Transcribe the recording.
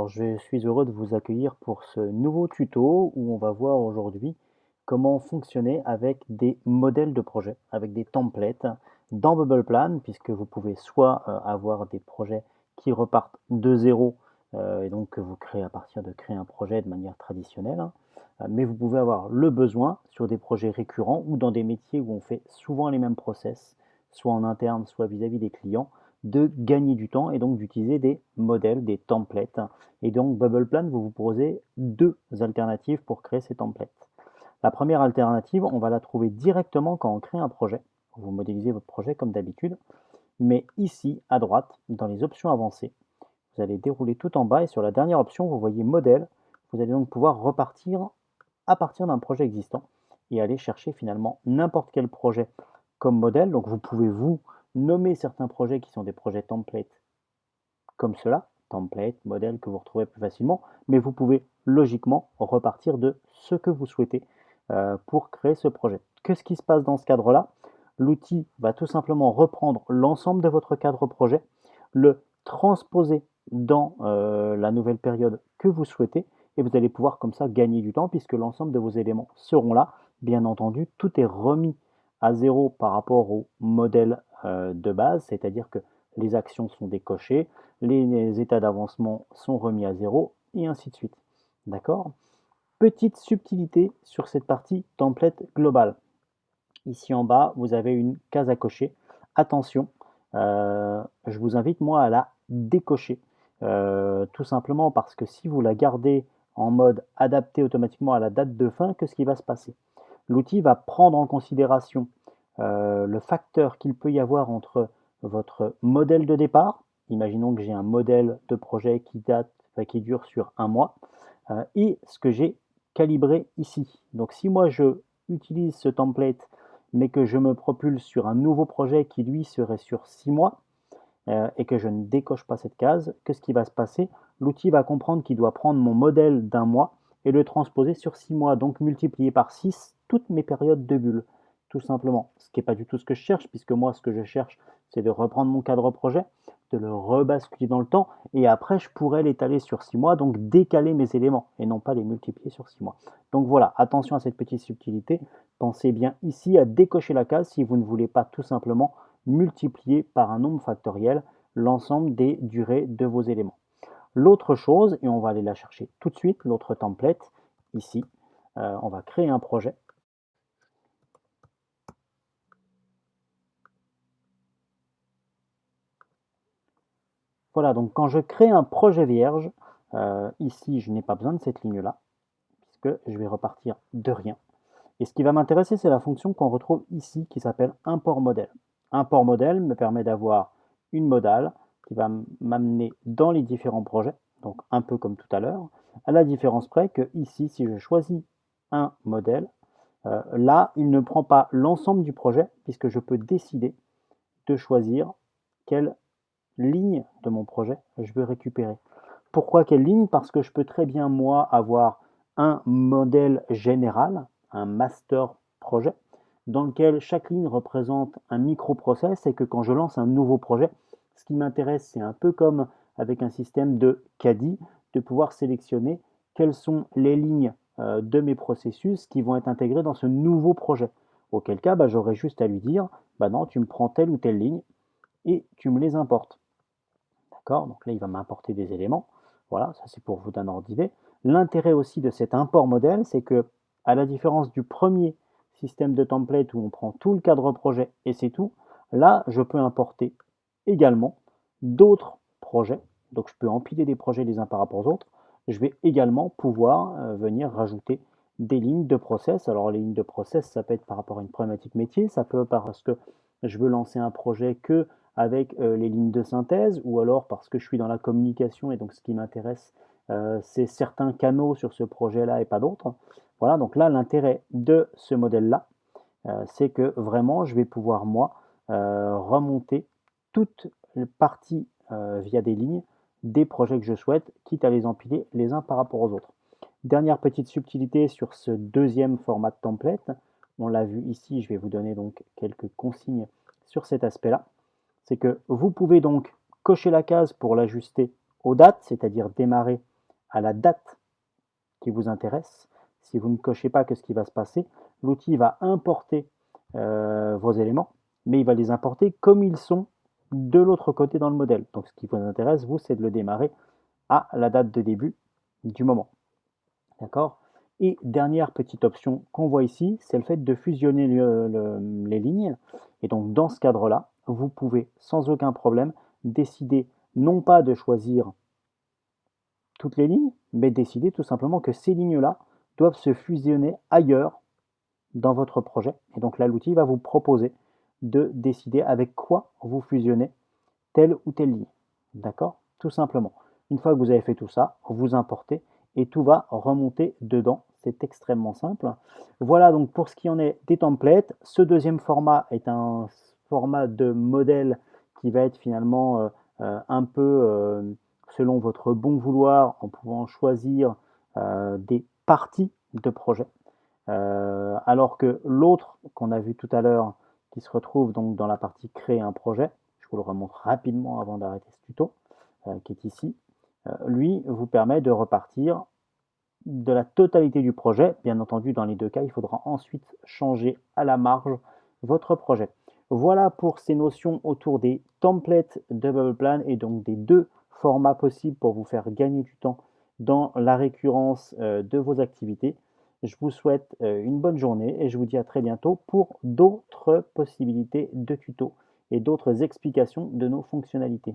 Alors, je suis heureux de vous accueillir pour ce nouveau tuto où on va voir aujourd'hui comment fonctionner avec des modèles de projets, avec des templates dans BubblePlan, puisque vous pouvez soit avoir des projets qui repartent de zéro et donc que vous créez à partir de créer un projet de manière traditionnelle, hein, mais vous pouvez avoir le besoin sur des projets récurrents ou dans des métiers où on fait souvent les mêmes process, soit en interne, soit vis-à-vis des clients, de gagner du temps et donc d'utiliser des modèles, des templates. Et donc BubblePlan, vous proposez deux alternatives pour créer ces templates. La première alternative, on va la trouver directement quand on crée un projet. Vous modélisez votre projet comme d'habitude, mais ici, à droite, dans les options avancées, vous allez dérouler tout en bas et sur la dernière option, vous voyez modèle. Vous allez donc pouvoir repartir à partir d'un projet existant et aller chercher finalement n'importe quel projet comme modèle. Donc vous pouvez vous nommer certains projets qui sont des projets templates comme cela, template, modèle que vous retrouvez plus facilement, mais vous pouvez logiquement repartir de ce que vous souhaitez pour créer ce projet. Qu'est-ce qui se passe dans ce cadre-là? L'outil va tout simplement reprendre l'ensemble de votre cadre projet, le transposer dans la nouvelle période que vous souhaitez, et vous allez pouvoir comme ça gagner du temps puisque l'ensemble de vos éléments seront là. Bien entendu, tout est remis à zéro par rapport au modèle de base, c'est-à-dire que les actions sont décochées, les états d'avancement sont remis à zéro, et ainsi de suite. D'accord? Petite subtilité sur cette partie template globale. Ici en bas, vous avez une case à cocher. Attention, je vous invite moi à la décocher. Tout simplement parce que si vous la gardez en mode adapté automatiquement à la date de fin, qu'est-ce qui va se passer? L'outil va prendre en considération le facteur qu'il peut y avoir entre votre modèle de départ, imaginons que j'ai un modèle de projet qui date, enfin, qui dure sur un mois, et ce que j'ai calibré ici. Donc si moi je utilise ce template, mais que je me propulse sur un nouveau projet qui lui serait sur 6 mois, et que je ne décoche pas cette case, qu'est-ce qui va se passer? L'outil va comprendre qu'il doit prendre mon modèle d'un mois et le transposer sur 6 mois, donc multiplier par 6 toutes mes périodes de bulles, tout simplement. Ce qui n'est pas du tout ce que je cherche, puisque moi, ce que je cherche, c'est de reprendre mon cadre projet, de le rebasculer dans le temps, et après, je pourrais l'étaler sur 6 mois, donc décaler mes éléments, et non pas les multiplier sur 6 mois. Donc voilà, attention à cette petite subtilité. Pensez bien ici à décocher la case si vous ne voulez pas tout simplement multiplier par un nombre factoriel l'ensemble des durées de vos éléments. L'autre chose, et on va aller la chercher tout de suite, l'autre template, ici, on va créer un projet. Voilà, donc quand je crée un projet vierge, ici je n'ai pas besoin de cette ligne-là, puisque je vais repartir de rien. Et ce qui va m'intéresser, c'est la fonction qu'on retrouve ici qui s'appelle import modèle. Import modèle me permet d'avoir une modale qui va m'amener dans les différents projets, donc un peu comme tout à l'heure, à la différence près que ici, si je choisis un modèle, là, il ne prend pas l'ensemble du projet puisque je peux décider de choisir quelle ligne de mon projet je veux récupérer. Pourquoi quelle ligne? Parce que je peux très bien, moi, avoir un modèle général, un master projet, dans lequel chaque ligne représente un microprocess et que quand je lance un nouveau projet, ce qui m'intéresse, c'est un peu comme avec un système de caddie, de pouvoir sélectionner quelles sont les lignes de mes processus qui vont être intégrées dans ce nouveau projet. Auquel cas, j'aurais juste à lui dire, non, tu me prends telle ou telle ligne et tu me les importes. D'accord? Donc là, il va m'importer des éléments. Voilà, ça c'est pour vous donner un ordre d'idée. L'intérêt aussi de cet import modèle, c'est que, à la différence du premier système de template où on prend tout le cadre projet et c'est tout, là, je peux importer également d'autres projets. Donc je peux empiler des projets les uns par rapport aux autres. Je vais également pouvoir venir rajouter des lignes de process. Alors les lignes de process, ça peut être par rapport à une problématique métier, ça peut être parce que je veux lancer un projet que avec les lignes de synthèse, ou alors parce que je suis dans la communication et donc ce qui m'intéresse, c'est certains canaux sur ce projet-là et pas d'autres. Voilà, donc là, l'intérêt de ce modèle-là, c'est que vraiment, je vais pouvoir, moi, remonter toutes les parties via des lignes des projets que je souhaite, quitte à les empiler les uns par rapport aux autres. Dernière petite subtilité sur ce deuxième format de template, on l'a vu ici, je vais vous donner donc quelques consignes sur cet aspect-là, c'est que vous pouvez donc cocher la case pour l'ajuster aux dates, c'est-à-dire démarrer à la date qui vous intéresse. Si vous ne cochez pas, qu'est-ce qui va se passer? L'outil va importer vos éléments, mais il va les importer comme ils sont de l'autre côté dans le modèle. Donc ce qui vous intéresse, vous, c'est de le démarrer à la date de début du moment. D'accord? Et dernière petite option qu'on voit ici, c'est le fait de fusionner les lignes. Et donc dans ce cadre-là, vous pouvez sans aucun problème décider non pas de choisir toutes les lignes, mais décider tout simplement que ces lignes-là doivent se fusionner ailleurs dans votre projet. Et donc là, l'outil va vous proposer de décider avec quoi vous fusionnez telle ou telle ligne. D'accord? Tout simplement. Une fois que vous avez fait tout ça, vous importez et tout va remonter dedans. C'est extrêmement simple. Voilà donc pour ce qui en est des templates. Ce deuxième format est un format de modèle qui va être finalement un peu selon votre bon vouloir en pouvant choisir des parties de projet. Alors que l'autre qu'on a vu tout à l'heure, qui se retrouve donc dans la partie créer un projet, je vous le remontre rapidement avant d'arrêter ce tuto, qui est ici, lui vous permet de repartir de la totalité du projet. Bien entendu, dans les deux cas, il faudra ensuite changer à la marge votre projet. Voilà pour ces notions autour des templates de Bubble Plan et donc des deux formats possibles pour vous faire gagner du temps dans la récurrence de vos activités. Je vous souhaite une bonne journée et je vous dis à très bientôt pour d'autres possibilités de tutos et d'autres explications de nos fonctionnalités.